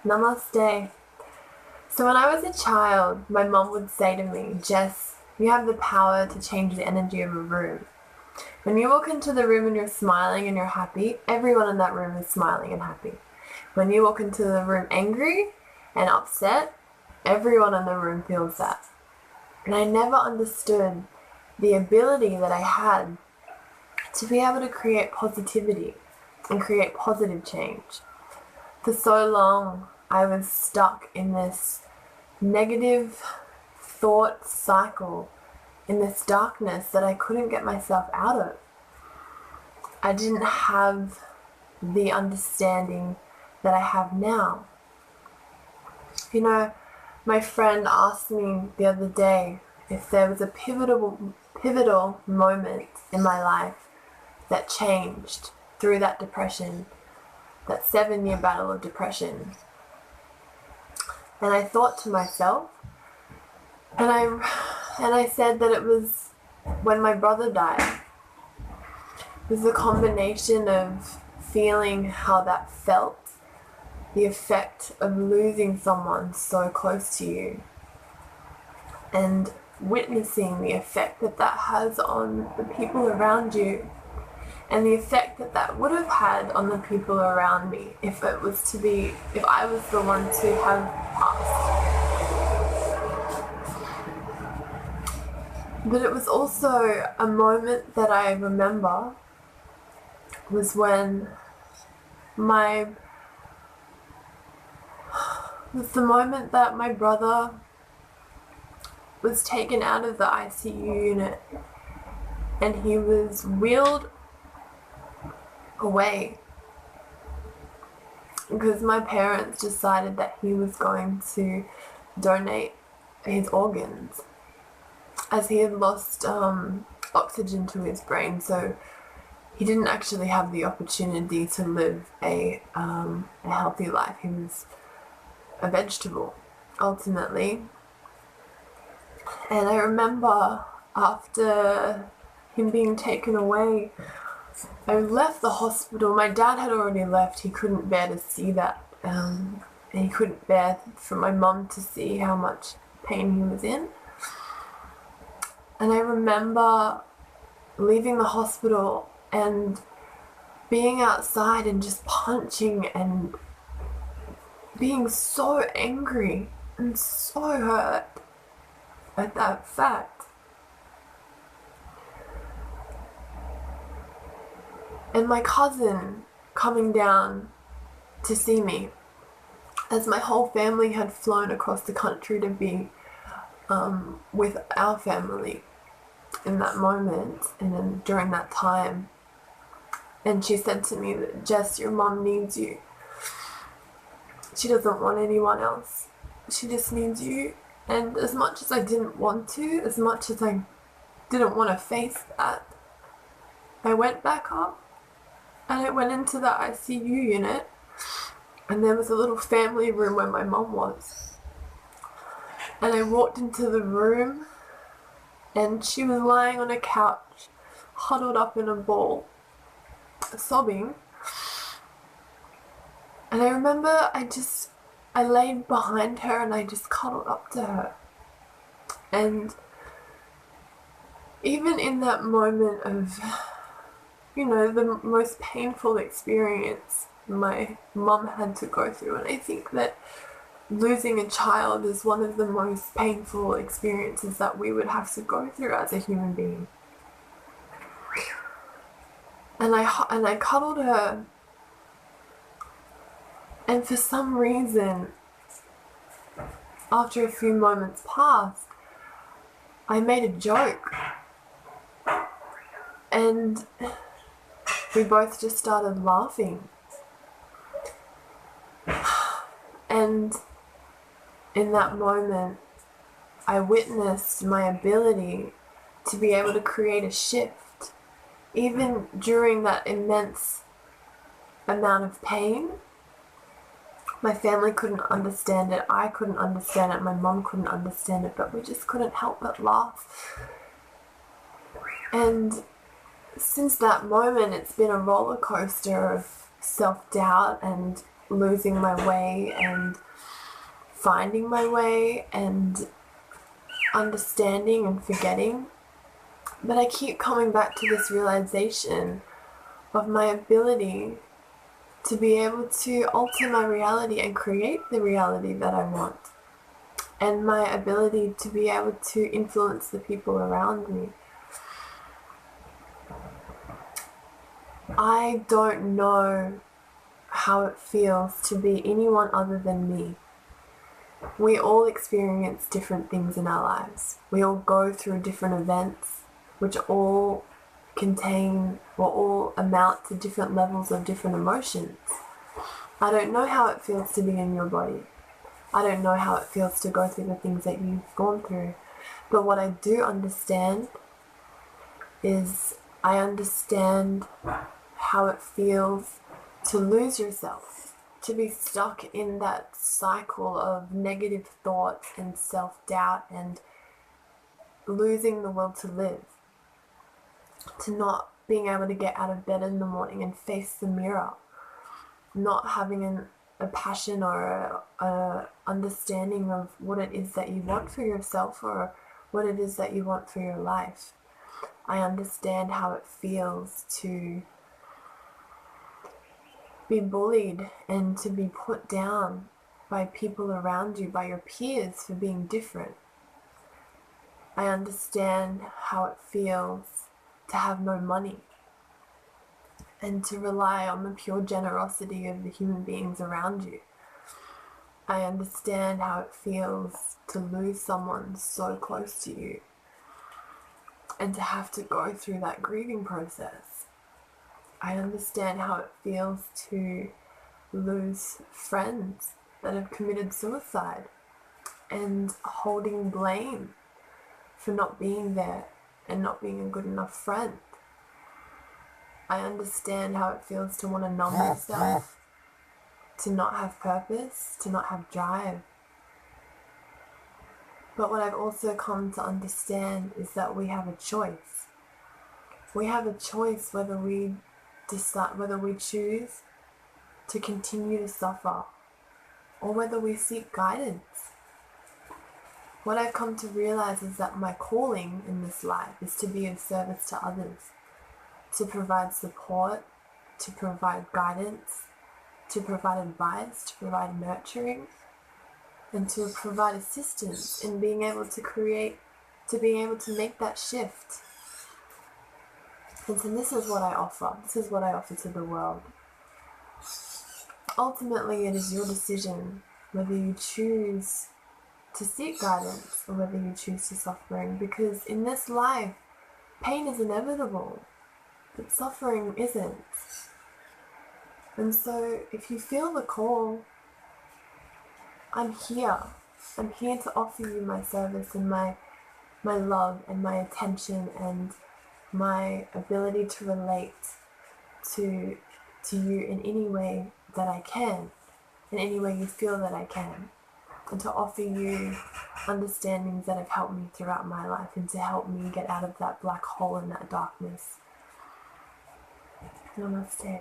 Namaste. So when I was a child, my mom would say to me, Jess, you have the power to change the energy of a room. When you walk into the room and you're smiling and you're happy, everyone in that room is smiling and happy. When you walk into the room angry and upset, everyone in the room feels that. And I never understood the ability that I had to be able to create positivity and create positive change. For so long, I was stuck in this negative thought cycle, in this darkness that I couldn't get myself out of. I didn't have the understanding that I have now. You know, my friend asked me the other day if there was a pivotal moment in my life that changed through that depression, that 7-year battle of depression. And I thought to myself, and I said that it was when my brother died. It was a combination of feeling how that felt, the effect of losing someone so close to you, and witnessing the effect that that has on the people around you, and the effect that that would have had on the people around me if I was the one to have passed. But it was also a moment that I remember was when the moment that my brother was taken out of the ICU unit and he was wheeled away because my parents decided that he was going to donate his organs, as he had lost oxygen to his brain, so he didn't actually have the opportunity to live a healthy life. He was a vegetable, ultimately. And I remember after him being taken away, I left the hospital. My dad had already left. He couldn't bear to see that. And he couldn't bear for my mum to see how much pain he was in. And I remember leaving the hospital and being outside and just punching and being so angry and so hurt at that fact. And my cousin coming down to see me, as my whole family had flown across the country to be with our family in that moment and then during that time. And she said to me that, Jess, your mom needs you. She doesn't want anyone else. She just needs you. And as much as I didn't want to, as much as I didn't want to face that, I went back up and I went into the ICU unit, and there was a little family room where my mom was. And I walked into the room and she was lying on a couch, huddled up in a ball, sobbing. And I remember I laid behind her and I just cuddled up to her. And even in that moment of, the most painful experience my mum had to go through, and I think that losing a child is one of the most painful experiences that we would have to go through as a human being. And I cuddled her, and for some reason, after a few moments passed, I made a joke, and we both just started laughing. And in that moment, I witnessed my ability to be able to create a shift, even during that immense amount of pain. My family couldn't understand it, I couldn't understand it, my mom couldn't understand it, but we just couldn't help but laugh. And since that moment, it's been a roller coaster of self-doubt and losing my way and finding my way and understanding and forgetting. But I keep coming back to this realization of my ability to be able to alter my reality and create the reality that I want, and my ability to be able to influence the people around me. I don't know how it feels to be anyone other than me. We all experience different things in our lives. We all go through different events, which all contain or all amount to different levels of different emotions. I don't know how it feels to be in your body. I don't know how it feels to go through the things that you've gone through. But what I do understand is I understand how it feels to lose yourself, to be stuck in that cycle of negative thoughts and self-doubt and losing the will to live, to not being able to get out of bed in the morning and face the mirror, not having a passion or a understanding of what it is that you want for yourself or what it is that you want for your life. I understand how it feels to be bullied and to be put down by people around you, by your peers, for being different. I understand how it feels to have no money and to rely on the pure generosity of the human beings around you. I understand how it feels to lose someone so close to you and to have to go through that grieving process. I understand how it feels to lose friends that have committed suicide and holding blame for not being there and not being a good enough friend. I understand how it feels to want to numb yourself, to not have purpose, to not have drive. But what I've also come to understand is that we have a choice. We have a choice whether we choose to continue to suffer or whether we seek guidance. What I've come to realize is that my calling in this life is to be of service to others, to provide support, to provide guidance, to provide advice, to provide nurturing, and to provide assistance in being able to create, to being able to make that shift. And so this is what I offer. This is what I offer to the world. Ultimately, it is your decision whether you choose to seek guidance or whether you choose to suffering, because in this life, pain is inevitable, but suffering isn't. And so if you feel the call, I'm here. I'm here to offer you my service and my love and my attention and my ability to relate to you in any way that I can, in any way you feel that I can, and to offer you understandings that have helped me throughout my life and to help me get out of that black hole and that darkness. Namaste.